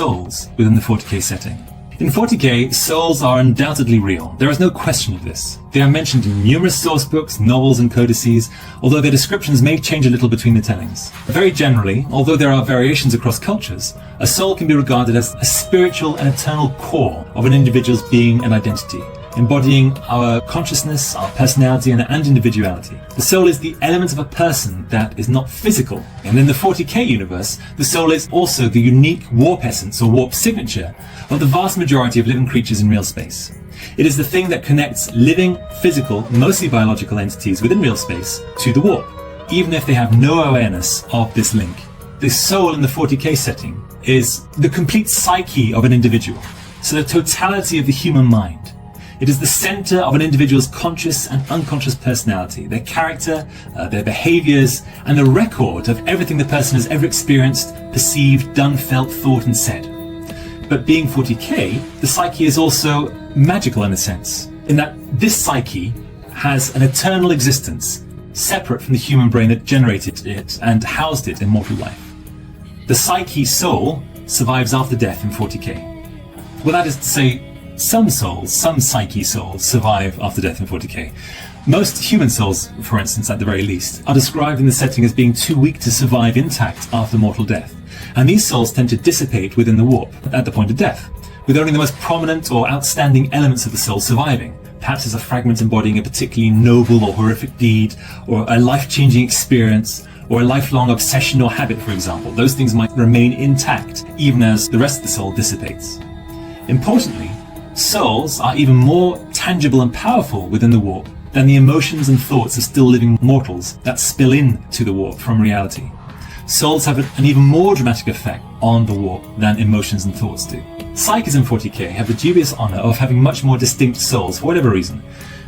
souls within the 40k setting. In 40k, souls are undoubtedly real. There is no question of this. They are mentioned in numerous source books, novels and codices, although their descriptions may change a little between the tellings. Very generally, although there are variations across cultures, a soul can be regarded as a spiritual and eternal core of an individual's being and identity, embodying our consciousness, our personality and individuality. The soul is the element of a person that is not physical. And in the 40k universe, the soul is also the unique warp essence or warp signature of the vast majority of living creatures in real space. It is the thing that connects living, physical, mostly biological entities within real space to the warp, even if they have no awareness of this link. The soul in the 40k setting is the complete psyche of an individual, so the totality of the human mind. It is the center of an individual's conscious and unconscious personality, their character, their behaviors, and the record of everything the person has ever experienced, perceived, done, felt, thought, and said. But being 40k, the psyche is also magical in a sense, in that this psyche has an eternal existence, separate from the human brain that generated it and housed it in mortal life. The psyche soul survives after death in 40k. Well, that is to say, some souls, some psyche souls, survive after death in 40k. Most human souls, for instance, at the very least, are described in the setting as being too weak to survive intact after mortal death. And these souls tend to dissipate within the warp at the point of death, with only the most prominent or outstanding elements of the soul surviving, perhaps as a fragment embodying a particularly noble or horrific deed, or a life-changing experience, or a lifelong obsession or habit, for example. Those things might remain intact, even as the rest of the soul dissipates. Importantly, souls are even more tangible and powerful within the warp than the emotions and thoughts of still living mortals that spill into the warp from reality. Souls have an even more dramatic effect on the warp than emotions and thoughts do. Psyches in 40k have the dubious honor of having much more distinct souls for whatever reason,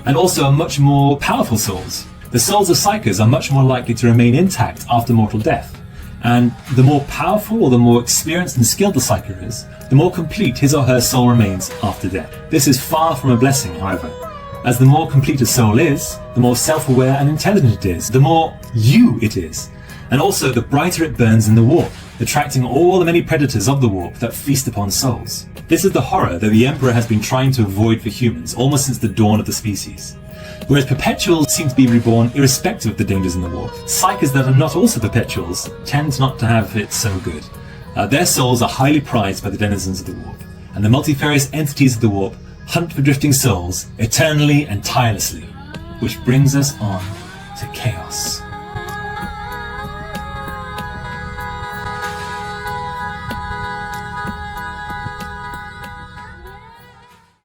and also are much more powerful souls. The souls of psychers are much more likely to remain intact after mortal death, and the more powerful or the more experienced and skilled the psyker is, the more complete his or her soul remains after death. This is far from a blessing, however, as the more complete a soul is, the more self-aware and intelligent it is, the more you it is, and also the brighter it burns in the warp, attracting all the many predators of the warp that feast upon souls. This is the horror that the Emperor has been trying to avoid for humans almost since the dawn of the species. Whereas perpetuals seem to be reborn irrespective of the dangers in the warp, psychers that are not also perpetuals tend not to have it so good. Their souls are highly prized by the denizens of the warp, and the multifarious entities of the warp hunt for drifting souls eternally and tirelessly, which brings us on to chaos.